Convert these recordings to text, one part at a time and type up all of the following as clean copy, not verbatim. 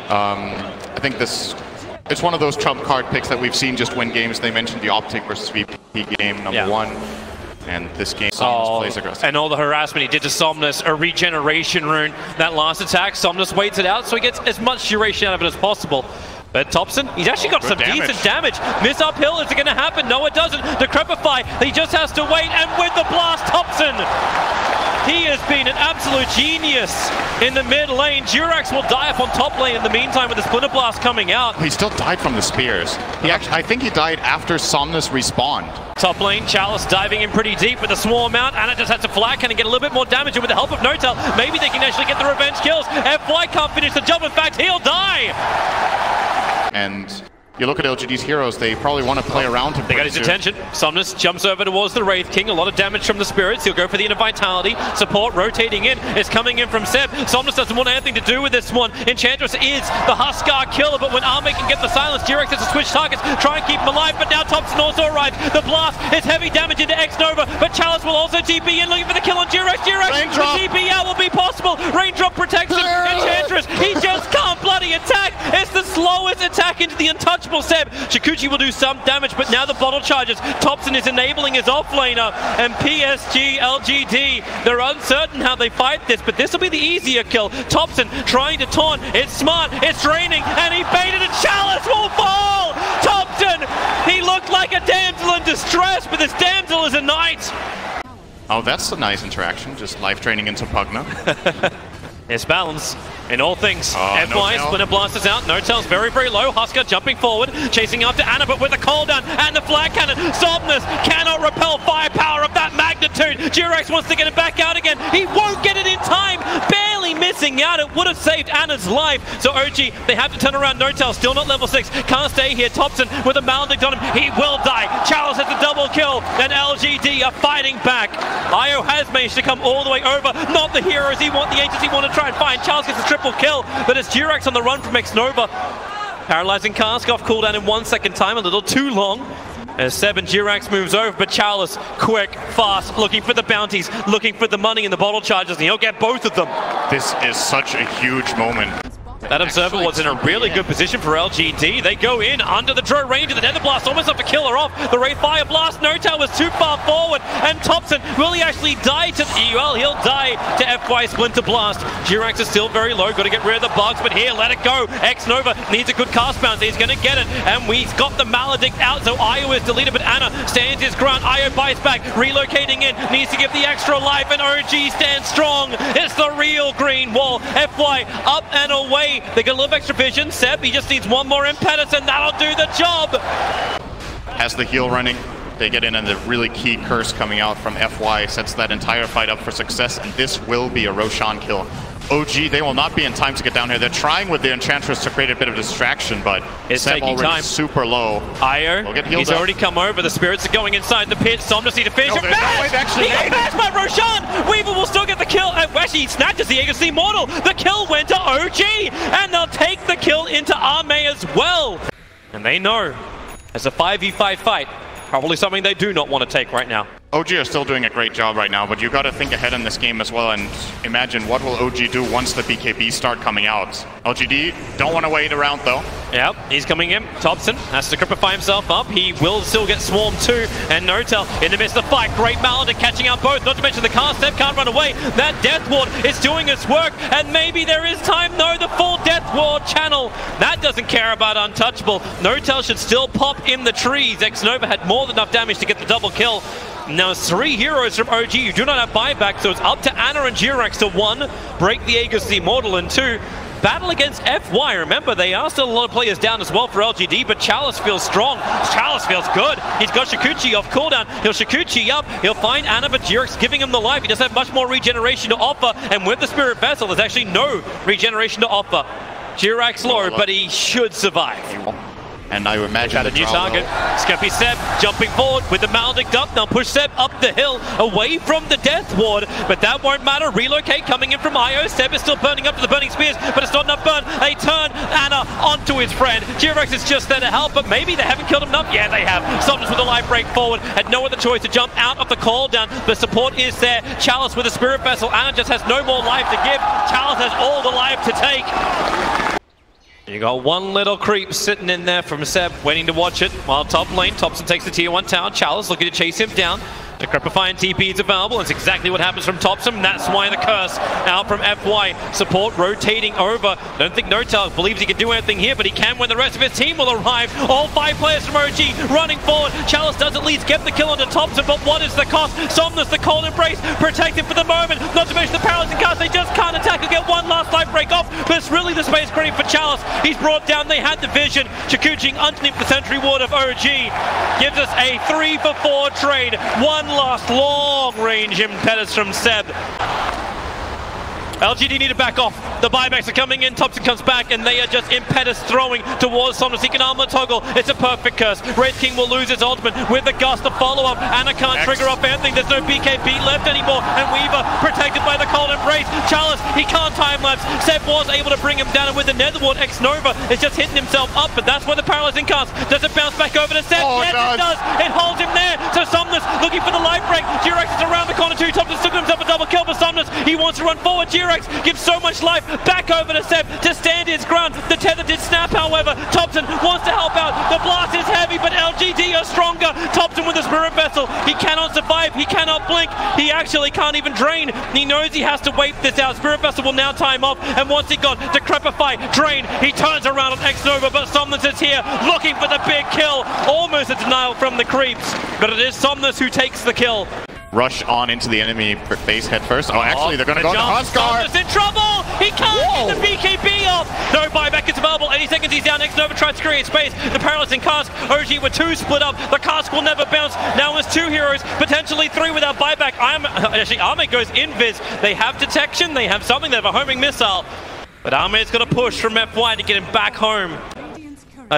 I think it's one of those trump card picks that we've seen just win games. They mentioned the Optic versus VP game, number one. And this game, Somnus plays aggressive. And all the harassment he did to Somnus, a regeneration rune. That last attack, Somnus waits it out so he gets as much duration out of it as possible. But Thompson, he's actually got some decent damage. Miss uphill, is it going to happen? No, it doesn't. Decrepify, he just has to wait, and with the blast, Thompson! He has been an absolute genius in the mid lane. Jirax will die up on top lane in the meantime with the Splinter Blast coming out. He still died from the spears. I think he died after Somnus respawned. Top lane, Chalice diving in pretty deep with a small amount. Anna just has to flag and get a little bit more damage, and with the help of Notel, maybe they can actually get the revenge kills. FY can't finish the job, in fact, he'll die! And you look at LGD's heroes, they probably want to play around him. They got his attention. Somnus jumps over towards the Wraith King. A lot of damage from the spirits. He'll go for the Inner Vitality. Support rotating in. It's coming in from Seb. Somnus doesn't want anything to do with this one. Enchantress is the Huskar killer, but when Arme can get the silence, Jirax has to switch targets, try and keep him alive, but now Thompson also arrives. The blast is heavy damage into X-Nova, but Chalice will also TP in, looking for the kill on Jirax. Jirax, the TP out will be possible. Raindrop protects him. Enchantress, he just can't bloody attack. It's the slowest attack into the untouchable Seb. Shikuchi will do some damage, but now the bottle charges. Thompson is enabling his offlaner, and PSG.LGD, they're uncertain how they fight this, but this will be the easier kill. Thompson trying to taunt. It's smart, it's draining, and he baited it. Chalice will fall! Thompson, he looked like a damsel in distress, but this damsel is a knight. Oh, that's a nice interaction, just life training into Pugna. It's balance in all things. FY, Notel. Splinter Blast is out. Notel's very, very low. Huskar jumping forward, chasing after Anna, but with a cooldown and the flag cannon. Somnus cannot repel firepower of that magnitude. Jirax wants to get it back out again. He won't get it in time. Barely missing out. It would have saved Anna's life. So OG, they have to turn around. Notel still not level 6. Can't stay here. Thompson with a maledict on him. He will die. Chalice has a double kill. And LGD are fighting back. Io has managed to come all the way over. Not the heroes he want, the agents he want to try and find. Chalice gets a triple kill, but it's Jirax on the run from X-Nova. Paralyzing Cask off cooldown in 1 second time, a little too long. As Seb and Jirax moves over, but Chalice, quick, fast, looking for the bounties, looking for the money and the bottle charges, and he'll get both of them. This is such a huge moment. That Observer was in a really good position for LGD. They go in under the draw range of the Nether Blast, almost have to kill her off. The Wraith Fire Blast, Notel was too far forward, and Thompson, will he actually die to well, he'll die to FY Splinter Blast. Jirax is still very low, got to get rid of the bugs, but here, let it go. X-Nova needs a good cast bounce, he's going to get it, and we've got the Maledict out, so Io is deleted, but Anna stands his ground. Io bites back, relocating in, needs to give the extra life, and OG stands strong. It's the real green wall. FY up and away. They got a little extra vision. Seb, he just needs one more impetus and that'll do the job. Has the heal running. They get in, and the really key curse coming out from FY sets that entire fight up for success, and this will be a Roshan kill. OG, they will not be in time to get down here. They're trying with the Enchantress to create a bit of distraction, but it's Seb taking already time. Super low. Io, he's already come over. The spirits are going inside the pit. Somnus need to finish. He got bashed by Roshan. Weaver will still get the kill. Actually, he snatches the Aegis Immortal. The kill went to OG, and they'll take the kill into Arme as well. And they know, as a 5v5 fight, probably something they do not want to take right now. OG are still doing a great job right now, but you got to think ahead in this game as well and imagine what will OG do once the BKB start coming out. LGD don't want to wait around though. Yep, he's coming in. Thompson has to cripify himself up. He will still get swarmed too. And Notel in the midst of the fight. Great Maledict catching out both. Not to mention the cast. Seb can't run away. That Death Ward is doing its work. And maybe there is time. No, the full Death Ward channel. That doesn't care about Untouchable. Notel should still pop in the trees. X-Nova had more than enough damage to get the double kill. Now it's 3 heroes from OG. You do not have buyback, so it's up to Anna and Jirax to 1, break the Aegis Immortal, and 2, battle against FY. Remember, they are still a lot of players down as well for LGD, but Chalice feels strong. Chalice feels good. He's got Shikuchi off cooldown. He'll Shikuchi up. He'll find Anna, but Jirax giving him the life. He does have much more regeneration to offer, and with the Spirit Vessel, there's actually no regeneration to offer. Jirax low, but he should survive. And I imagine the new target. Skeppy Seb jumping forward with the Maledict up. Now push Seb up the hill away from the Death Ward, but that won't matter. Relocate coming in from Io. Seb is still burning up to the burning spears, but it's not enough burn. They turn Anna onto his friend. Jirax is just there to help, but maybe they haven't killed him enough. Yeah, they have. Somnus with a life break forward. Had no other choice to jump out of the call down. The support is there. Chalice with a Spirit Vessel. Anna just has no more life to give. Chalice has all the life to take. You got one little creep sitting in there from Seb, waiting to watch it. While top lane, Thompson takes the tier 1 tower. Chalice looking to chase him down. The Decrepifying TP is available. That's exactly what happens from Thompson. That's why the curse out from FY. Support rotating over. Don't think Notel believes he can do anything here, but he can when the rest of his team will arrive. All 5 players from OG running forward. Chalice does at least get the kill onto Thompson, but what is the cost? Somnus, the cold embrace, protected for the moment. Not to mention the paralyzing cast. They just can't attack and get one last life break off, but it's really the space creating for Chalice. He's brought down. They had the vision. Chikuching underneath the sentry ward of OG gives us a 3-for-4 trade. One last long-range impetus from Seb. LGD need to back off. The buybacks are coming in. Thompson comes back, and they are just impetus throwing towards Somnus. He can armor toggle. It's a perfect curse. Wraith King will lose his ultimate with the gust of follow-up. Anna can't trigger off anything. There's no BKB left anymore. And Weaver protected by the cold embrace. Chalice, he can't time-lapse. Seb was able to bring him down, and with the Netherward, X-Nova is just hitting himself up, but that's where the paralyzing cast. Does it bounce back over to Seb? Yes, it does. It holds him there. So Somnus looking for the life break. G-Rex is around the corner too. Thompson took himself a double kill for Somnus. He wants to run forward. G-Rex gives so much life back over to Seb to stand his ground. The tether did snap, however. Thompson wants to help out. The blast is heavy, but LGD are stronger. Thompson with a spirit vessel. He cannot survive. He cannot blink. He actually can't even drain. He knows he has to wait this out. Spirit vessel will now time off, and once he got Decrepify, drain, he turns around on X-Nova, but Somnus is here looking for the big kill. Almost a denial from the creeps, but it is Somnus who takes the kill. Rush on into the enemy base head first. Oh, actually, they're going to go to Huskar. Somnus in trouble! He can't get the BKB off! No buyback is available. 80 seconds, he's down. X-Nova tries to create space. The paralyzing cask. OG with 2 split up. The cask will never bounce. Now it's 2 heroes, potentially 3 without buyback. Actually, Ame goes invis. They have detection. They have something. They have a homing missile. But Ame's got to push from FY to get him back home.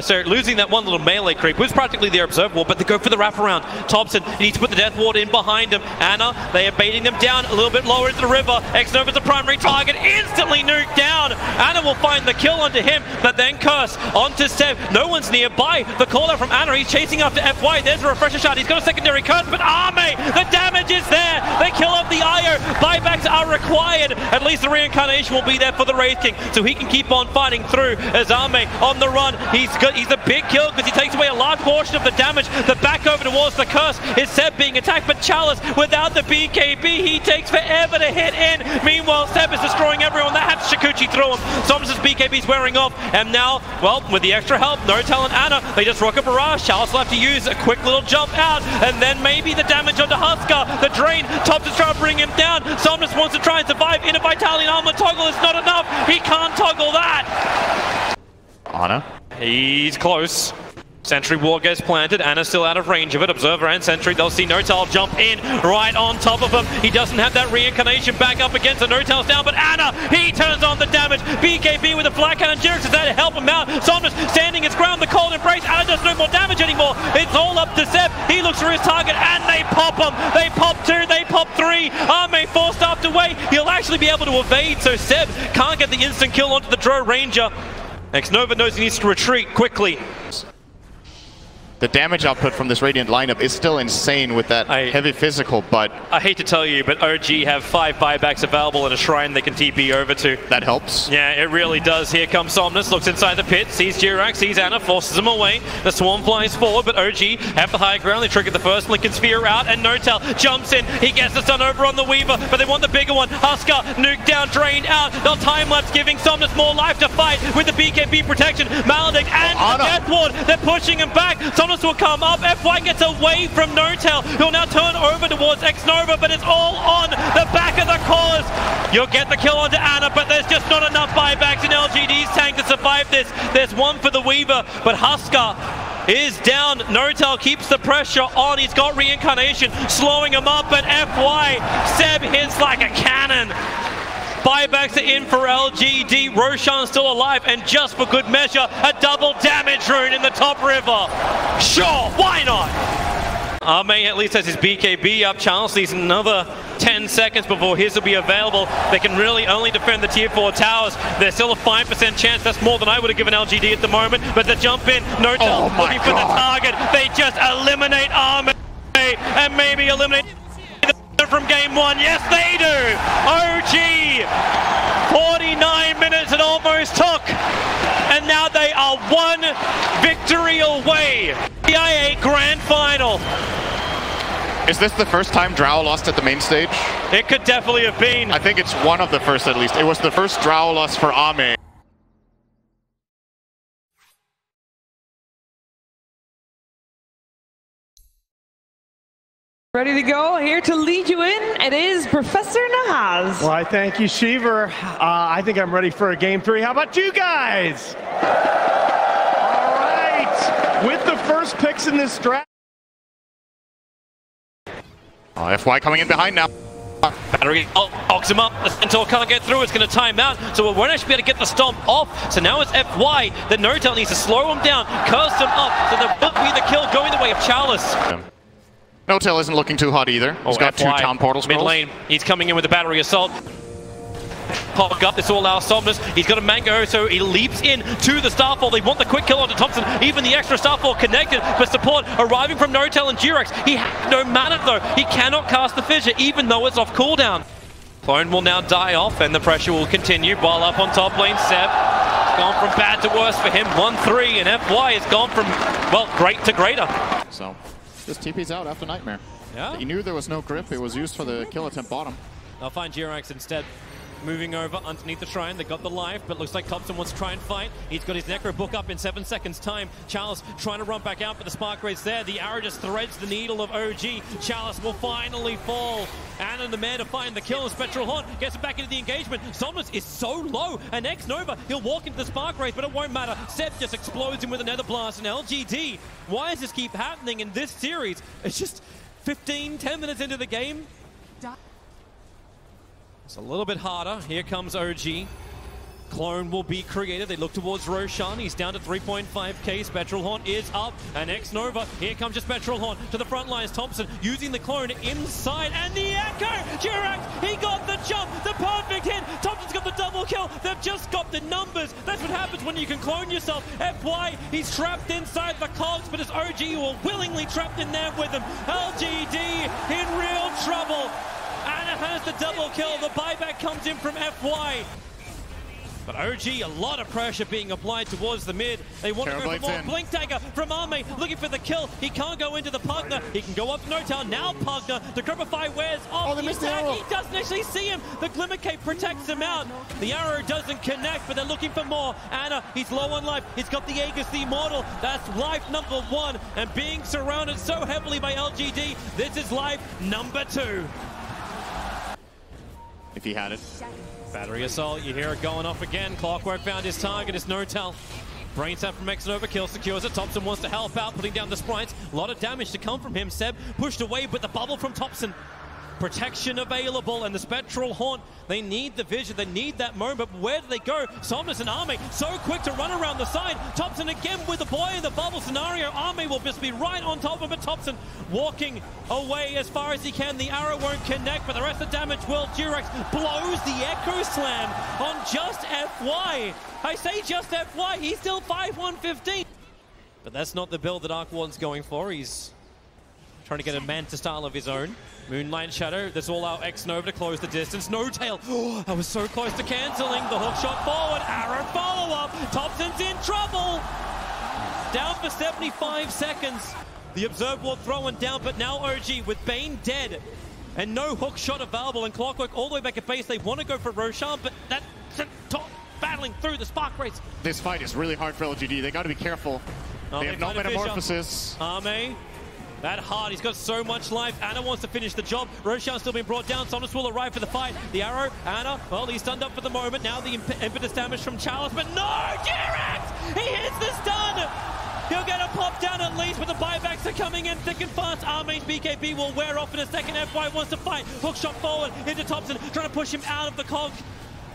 So losing that one little melee creep was practically their observe ward, but they go for the wraparound. Thompson needs to put the death ward in behind him. Anna, they are baiting them down a little bit lower into the river. X-Nova's the primary target, instantly nuked down. Anna will find the kill onto him, but then curse onto Seb. No one's nearby. The call out from Anna, he's chasing after FY. There's a refresher shot. He's got a secondary curse, but Ame, the damage is there. They kill off the IO. Buybacks are required. At least the reincarnation will be there for the Wraith King, so he can keep on fighting through as Ame on the run. He's a big kill because he takes away a large portion of the damage. The back over towards the curse is Seb being attacked, but Chalice without the BKB, he takes forever to hit in. Meanwhile, Seb is destroying everyone. That had Shikuchi through him. Somnus' BKB's wearing off, and now, well, with the extra help, Notel and Anna, they just rock a barrage. Chalice will have to use a quick little jump out, and then maybe the damage onto Huskar. The drain, Thompson's trying to bring him down. Somnus wants to try and survive. Inner Vitality and Armor toggle is not enough. He can't toggle that. Anna? He's close. Sentry ward gets planted. Anna's still out of range of it. Observer and Sentry, they'll see Notel jump in right on top of him. He doesn't have that reincarnation back up against the Notel's down, but Anna, he turns on the damage. BKB with a flat cannon. Jirix is there to help him out. Somnus standing his ground. The cold embrace. Anna does no more damage anymore. It's all up to Seb. He looks for his target, and they pop him. They pop 2, they pop 3. Ame forced up to wait. He'll actually be able to evade, so Seb can't get the instant kill onto the Dro Ranger. X-Nova knows he needs to retreat quickly. The damage output from this Radiant lineup is still insane with that heavy physical, but... I hate to tell you, but OG have 5 buybacks available and a shrine they can TP over to. That helps. Yeah, it really does. Here comes Somnus, looks inside the pit, sees Jirax, sees Anna, forces him away. The swarm flies forward, but OG have the high ground. They trigger the first Lincoln Sphere out, and Notel jumps in. He gets the stun over on the Weaver, but they want the bigger one. Huskar, nuked down, drained out. They'll time-lapse, giving Somnus more life to fight with the BKB protection. Maledict and the Death Ward, they're pushing him back. Somnus will come up. FY gets away from Notel, who'll now turn over towards X-Nova, but it's all on the back of the cause. You'll get the kill onto Anna, but there's just not enough buybacks in LGD's tank to survive this. There's one for the Weaver, but Huskar is down. Notel keeps the pressure on. He's got reincarnation, slowing him up, but FY, Seb hits like a cannon. Buybacks are in for LGD. Roshan's still alive, and just for good measure, a double damage rune in the top river. Sure, why not? Ame at least has his BKB up. Charles needs another 10 seconds before his will be available. They can really only defend the tier 4 towers. There's still a 5% chance. That's more than I would have given LGD at the moment. But the jump in, Notel looking for the target. They just eliminate Ame and maybe eliminate from game 1. Yes, they do. OG, 49 minutes it almost took, and now one victory away. PIA Grand Final. Is this the first time Drow lost at the main stage? It could definitely have been. I think it's one of the first at least. It was the first Drow loss for Ame. Ready to go? Here to lead you in, it is Professor Nahaz. Well, I thank you, Shiver. I think I'm ready for a game 3. How about you guys? All right, with the first picks in this draft. FY coming in behind now. Battery knocks him up. The Centaur can't get through. It's going to time out, so it won't actually be able to get the stomp off. So now it's FY. The No-Tail needs to slow him down, curse him up, so there will be the kill going the way of Chalice. No-Tail isn't looking too hot either. He's got FY, 2 town portals. Mid lane, he's coming in with a battery assault. Pog up, this all our Somnus. He's got a Mango, so he leaps in to the Starfall. They want the quick kill onto Thompson. Even the extra Starfall connected, but support arriving from No-Tail and Durex. He has no mana though. He cannot cast the Fissure, even though it's off cooldown. Clone will now die off, and the pressure will continue. Ball up on top lane, Seb. It's gone from bad to worse for him. 1-3, and FY has gone from, well, great to greater. So, this TP's out after Nightmare. Yeah. He knew there was no grip. It was used for the kill attempt bottom. They'll find Durex instead. Moving over underneath the shrine, they got the life, but looks like Thompson wants to try and fight. He's got his Necro book up in 7 seconds time. Chalice trying to run back out, but the spark rate's there. The arrow just threads the needle of OG. Chalice will finally fall. Anna the man to find the kill, and Spectral Haunt gets him back into the engagement. Somnus is so low, and X-Nova, he'll walk into the spark race, but it won't matter. Seb just explodes him with another blast, and LGD, why does this keep happening in this series? It's just 10 minutes into the game. It's a little bit harder. Here comes OG. Clone will be created. They look towards Roshan. He's down to 3.5k. Spectral Haunt is up. And X-Nova. Here comes your Spectral Haunt to the front lines. Thompson using the clone inside. And the Echo! Durex, he got the jump. The perfect hit. Thompson's got the double kill. They've just got the numbers. That's what happens when you can clone yourself. FY, he's trapped inside the cogs, but it's OG who are willingly trapped in there with him. LGD in real trouble. Anna has the double kill. The buyback comes in from FY. But OG, a lot of pressure being applied towards the mid. They want to go for more. Blink Dagger from Ame, looking for the kill. He can't go into the Pugner. He can go up to No-Tail. Now Pugner. The Grubify wears off. Oh, they missed the arrow. He doesn't actually see him. The Glimmer Cape protects him out. The arrow doesn't connect, but they're looking for more. Anna, he's low on life. He's got the Aegis, the Immortal. That's life number 1. And being surrounded so heavily by LGD, this is life number 2. If he had it. Battery assault, you hear it going off again. Clockwork found his target, it's No-Tail. Brain tap from X-Nova, kill secures it. Thompson wants to help out, putting down the sprites. A lot of damage to come from him. Seb pushed away, but the bubble from Thompson. Protection available, and the Spectral Haunt, they need the vision, they need that moment, but where do they go? Somnus and Ame so quick to run around the side. Thompson again with the boy in the bubble scenario. Ame will just be right on top of it. Thompson walking away as far as he can. The arrow won't connect, but the rest of the damage will. Durex blows the Echo Slam on just FY. I say just FY, he's still 5-1-15. But that's not the build that Arcwarden's going for. He's trying to get a Manta style of his own. Moonlight Shadow, that's all our X-Nova to close the distance. No-Tail, oh, I was so close to cancelling. The hook shot forward, arrow follow-up. Thompson's in trouble. Down for 75 seconds. The Observe Ward throwing down, but now OG with Bane dead. And no hook shot available, and Clockwork all the way back at base. They want to go for Roshan, but that's top battling through the spark race. This fight is really hard for LGD. They got to be careful. They have no metamorphosis. Ame. That hard, he's got so much life. Anna wants to finish the job. Roshan's still being brought down. Somnus will arrive for the fight. The arrow, Anna, well, he's stunned up for the moment. Now the impetus damage from Chalice, but no! Durex! He hits the stun! He'll get a pop down at least, but the buybacks are coming in thick and fast. Armane's BKB will wear off in a second. FY wants to fight. Hook shot forward into Thompson, trying to push him out of the cog.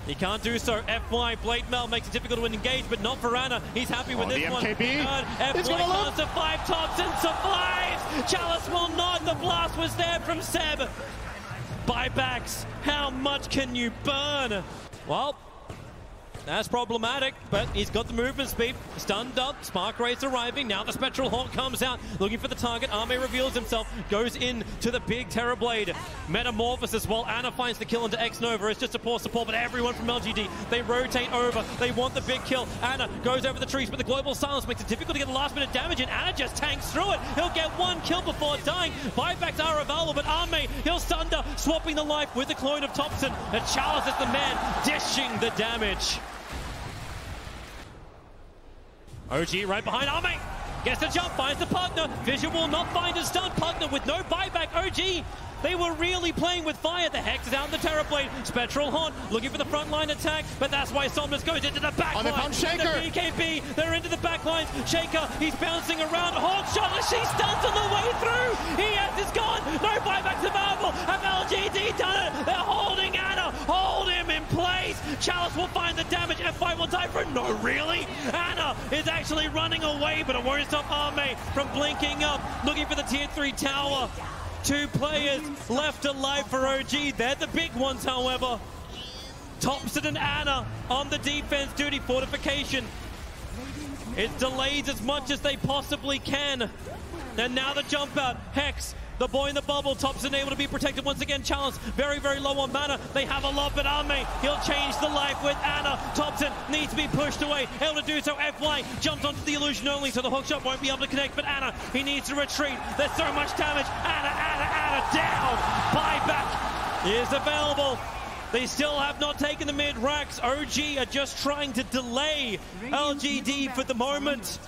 He can't do so. FY, Blade Mail makes it difficult to engage, but not for Anna. He's happy with this one. MKB. FY can't survive. Thompson survives. Chalice will not. The blast was there from Seb. Buybacks. How much can you burn? Well, that's problematic, but he's got the movement speed. Stunned up, Spark Race arriving. Now the Spectral Haunt comes out, looking for the target. Ame reveals himself, goes in to the big Terrorblade. Metamorphosis while Ana finds the kill into X-Nova. It's just a poor support, but everyone from LGD, they rotate over. They want the big kill. Ana goes over the trees, but the global silence makes it difficult to get the last bit of damage, and Ana just tanks through it. He'll get one kill before dying. Buybacks are available, but Arme, he'll sunder, swapping the life with the clone of Thompson. And Charles is the man dishing the damage. OG right behind Arme. Gets the jump, finds the partner. Vision will not find a stun. Partner with no buyback. OG, they were really playing with fire. The Hex is out in the Terrorblade. Spectral Horn looking for the frontline attack, but that's why Somnus goes into the back line. They found Shaker. The BKB, they're into the back lines. Shaker, he's bouncing around. Horn shot, she stuns on the way through. He is gone. No buybacks available. Have LGD done it? They're holding Ana. Hold him in place. Chalice will find the damage. F5 will die for it. No, really? Ana is actually running away, but it won't stop Arme from blinking up, looking for the tier 3 tower. 2 players left alive for OG. They're the big ones, however. Thompson and Ana on the defense duty. Fortification. It delays as much as they possibly can. And now the jump out. Hex, the boy in the bubble. Thompson able to be protected once again. Challenge very, very low on mana. They have a lot, but Arme, he'll change the life with Ana. Thompson needs to be pushed away. Able to do so. FY jumps onto the illusion only, so the hookshot won't be able to connect. But Ana, he needs to retreat. There's so much damage. Ana down. Buyback is available. They still have not taken the mid racks. OG are just trying to delay LGD for the moment.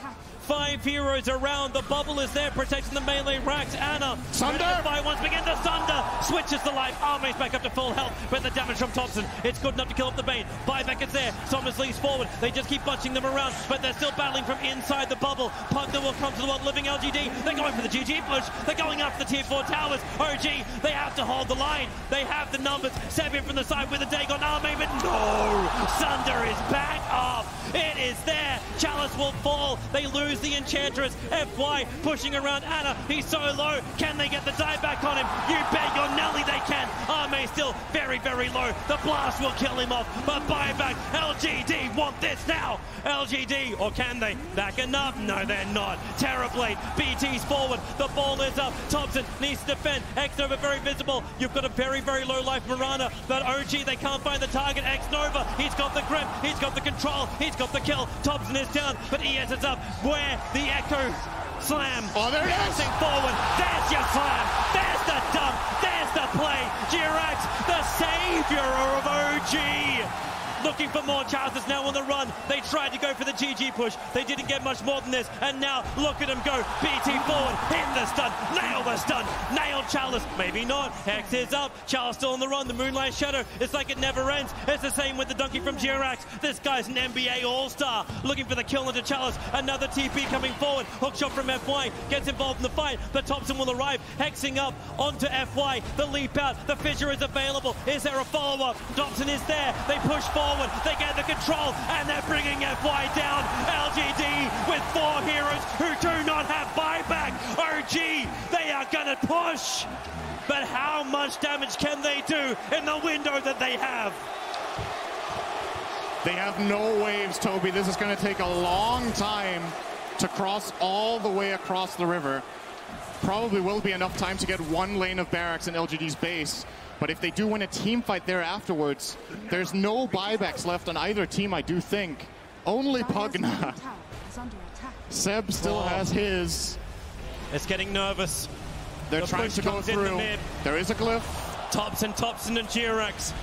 5 heroes around. The bubble is there protecting the melee racks. Ana, Sunder! Fight once begin to Sunder. Switches the life. Arme's back up to full health, but the damage from Thompson, it's good enough to kill off the Bane. Buyback is there. Somnus leads forward. They just keep bunching them around, but they're still battling from inside the bubble. Pugner will come to the world living LGD. They're going for the GG push. They're going after the tier 4 towers. OG, they have to hold the line. They have the numbers. Seven from the side with a Dagon Arme, but no! Sunder is back up. It is there. Chalice will fall. They lose the Enchantress. FY pushing around Ana. He's so low. Can they get the die back on him? You bet your Nelly they can. Arme still very, very low. The blast will kill him off. But buyback. LGD want this now. LGD, or can they? Back enough? No, they're not. Terrorblade. BT's forward. The ball is up. Thompson needs to defend. X-Nova very visible. You've got a very, very low life Mirana. But OG, they can't find the target. X-Nova, he's got the grip. He's got the control. He's got the kill. Thompson is down, but ES is up. Where the Echo slam. Oh, there it is. Forward. There's your slam. There's the dump. There's the play. Jirax, the savior of OG. Looking for more. Charles is now on the run. They tried to go for the GG push. They didn't get much more than this. And now look at him go. BT forward. Hit the stun. Nail the stun. Nail Chalice. Maybe not. Hex is up. Charles still on the run. The Moonlight Shadow. It's like it never ends. It's the same with the donkey from Jirax. This guy's an NBA All-Star. Looking for the kill into Chalice. Another TP coming forward. Hookshot from FY. Gets involved in the fight. But Thompson will arrive. Hexing up onto FY. The leap out. The fissure is available. Is there a follow-up? Thompson is there. They push forward. They get the control, and they're bringing FY down. LGD with 4 heroes who do not have buyback. OG, they are gonna push. But how much damage can they do in the window that they have? They have no waves, Toby. This is going to take a long time to cross all the way across the river. Probably will be enough time to get 1 lane of barracks in LGD's base. But if they do win a team fight there afterwards, there's no buybacks left on either team, I do think. Only Pugna. Seb still has his. It's getting nervous. They're trying to go through. There is a glyph. Thompson and Jirax.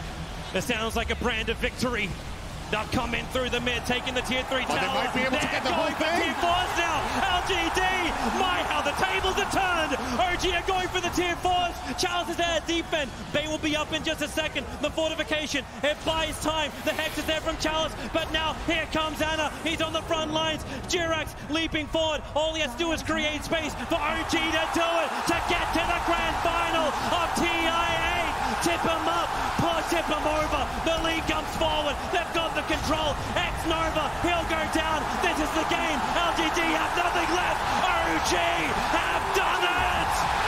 It sounds like a brand of victory. They'll come in through the mid, taking the tier 3 tower. They might be able to get the whole thing. Tier 4s now. LGD. My, how the tables are turned. OG are going for the tier 4s. Charles is there. Defend. Bay will be up in just a second. The fortification. It buys time. The Hex is there from Chalice. But now here comes Ana. He's on the front lines. Jirax leaping forward. All he has to do is create space for OG to do it. To get to the grand final of TI8. Tip him up. Tip him over. The lead comes forward. They've got the control. X-Nova, he'll go down. This is the game. LGD have nothing left. OG